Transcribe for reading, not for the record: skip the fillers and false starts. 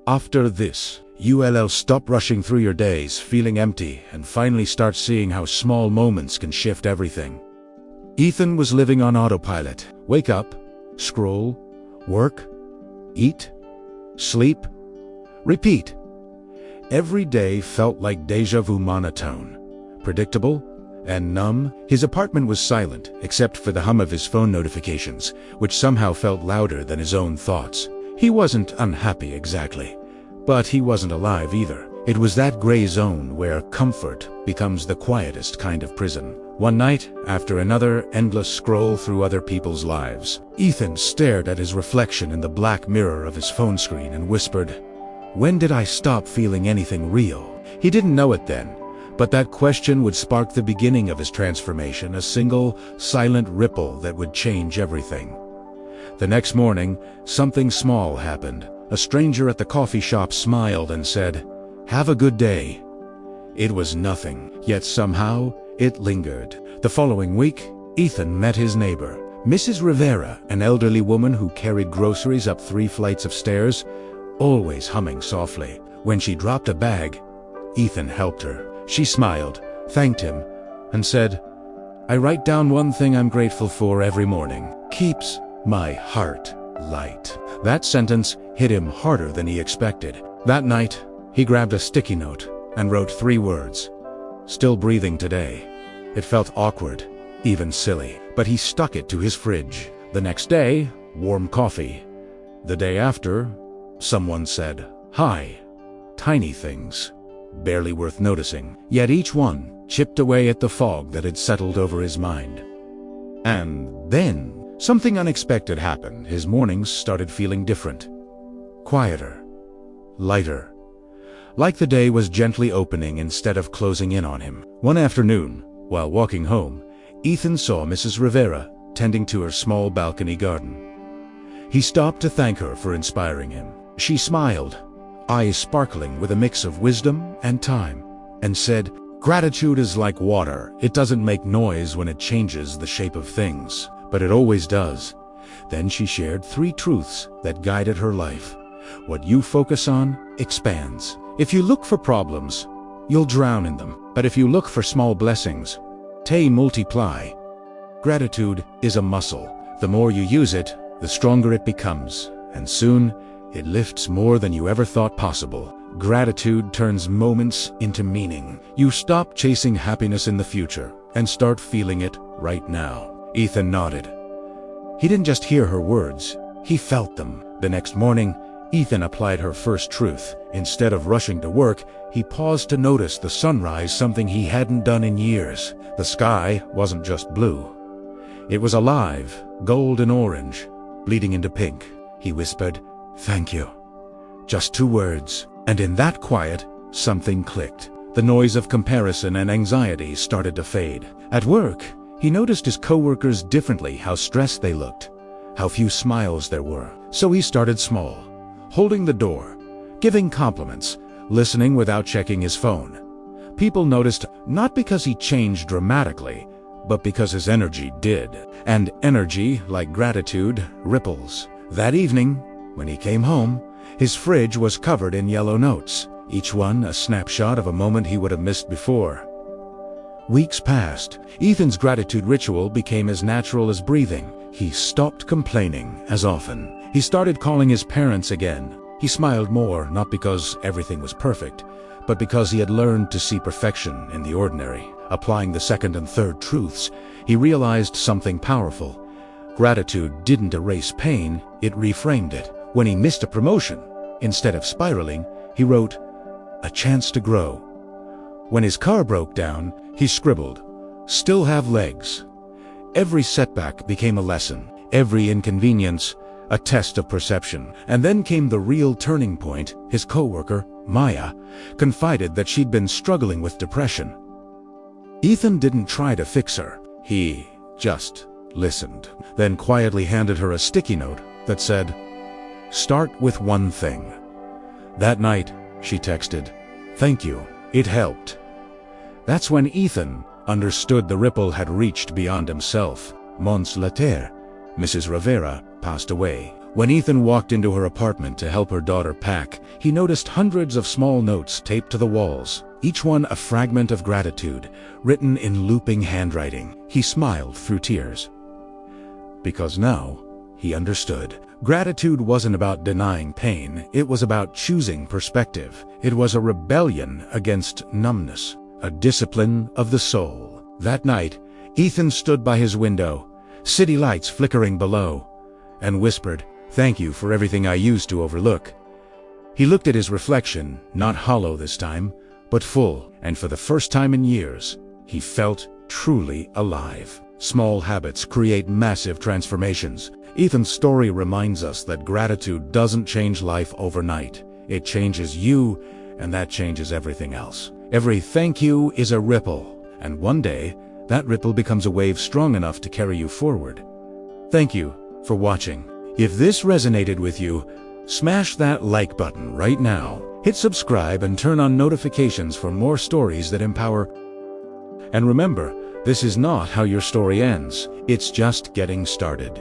After this, you'll stop rushing through your days, feeling empty, and finally start seeing how small moments can shift everything. Ethan was living on autopilot. Wake up, scroll, work, eat, sleep, repeat. Every day felt like déjà vu monotone, predictable and numb. His apartment was silent, except for the hum of his phone notifications, which somehow felt louder than his own thoughts. He wasn't unhappy exactly, but he wasn't alive either. It was that gray zone where comfort becomes the quietest kind of prison. One night, after another endless scroll through other people's lives, Ethan stared at his reflection in the black mirror of his phone screen and whispered, "When did I stop feeling anything real?" He didn't know it then, but that question would spark the beginning of his transformation, a single, silent ripple that would change everything. The next morning, something small happened. A stranger at the coffee shop smiled and said, "Have a good day." It was nothing, yet somehow it lingered. The following week, Ethan met his neighbor, Mrs. Rivera, an elderly woman who carried groceries up 3 flights of stairs, always humming softly. When she dropped a bag, Ethan helped her. She smiled, thanked him, and said, "I write down one thing I'm grateful for every morning. Keeps my heart light." That sentence hit him harder than he expected. That night, he grabbed a sticky note and wrote 3 words. "Still breathing today." It felt awkward, even silly, but he stuck it to his fridge. The next day, warm coffee. The day after, someone said, "Hi." Tiny things, barely worth noticing, yet each one chipped away at the fog that had settled over his mind. And then, something unexpected happened. His mornings started feeling different. Quieter. Lighter. Like the day was gently opening instead of closing in on him. One afternoon, while walking home, Ethan saw Mrs. Rivera tending to her small balcony garden. He stopped to thank her for inspiring him. She smiled, eyes sparkling with a mix of wisdom and time, and said, "Gratitude is like water. It doesn't make noise when it changes the shape of things, but it always does." Then she shared 3 truths that guided her life. What you focus on expands. If you look for problems, you'll drown in them. But if you look for small blessings, they multiply. Gratitude is a muscle. The more you use it, the stronger it becomes. And soon, it lifts more than you ever thought possible. Gratitude turns moments into meaning. You stop chasing happiness in the future and start feeling it right now. Ethan nodded. He didn't just hear her words, he felt them. The next morning, Ethan applied her first truth. Instead of rushing to work, he paused to notice the sunrise, something he hadn't done in years. The sky wasn't just blue. It was alive, gold and orange, bleeding into pink. He whispered, "Thank you." Just 2 words. And in that quiet, something clicked. The noise of comparison and anxiety started to fade. At work, he noticed his coworkers differently, how stressed they looked, how few smiles there were. So he started small, holding the door, giving compliments, listening without checking his phone. People noticed not because he changed dramatically, but because his energy did. And energy, like gratitude, ripples. That evening, when he came home, his fridge was covered in yellow notes, each one a snapshot of a moment he would have missed before. Weeks passed. Ethan's gratitude ritual became as natural as breathing. He stopped complaining as often. He started calling his parents again. He smiled more, not because everything was perfect, but because he had learned to see perfection in the ordinary. Applying the 2nd and 3rd truths, he realized something powerful. Gratitude didn't erase pain, it reframed it. When he missed a promotion, instead of spiraling, he wrote, "A chance to grow." When his car broke down, he scribbled, "Still have legs." Every setback became a lesson, every inconvenience a test of perception. And then came the real turning point. His coworker, Maya, confided that she'd been struggling with depression. Ethan didn't try to fix her. He just listened, then quietly handed her a sticky note that said, "Start with one thing." That night, she texted, "Thank you, it helped." That's when Ethan understood the ripple had reached beyond himself. Months later, Mrs. Rivera passed away. When Ethan walked into her apartment to help her daughter pack, he noticed hundreds of small notes taped to the walls, each one a fragment of gratitude, written in looping handwriting. He smiled through tears. Because now, he understood. Gratitude wasn't about denying pain, it was about choosing perspective. It was a rebellion against numbness, a discipline of the soul. That night, Ethan stood by his window, city lights flickering below, and whispered, "Thank you for everything I used to overlook." He looked at his reflection, not hollow this time, but full, and for the first time in years, he felt truly alive. Small habits create massive transformations. Ethan's story reminds us that gratitude doesn't change life overnight. It changes you, and that changes everything else. Every thank you is a ripple, and one day, that ripple becomes a wave strong enough to carry you forward. Thank you for watching. If this resonated with you, smash that like button right now. Hit subscribe and turn on notifications for more stories that empower. And remember, this is not how your story ends. It's just getting started.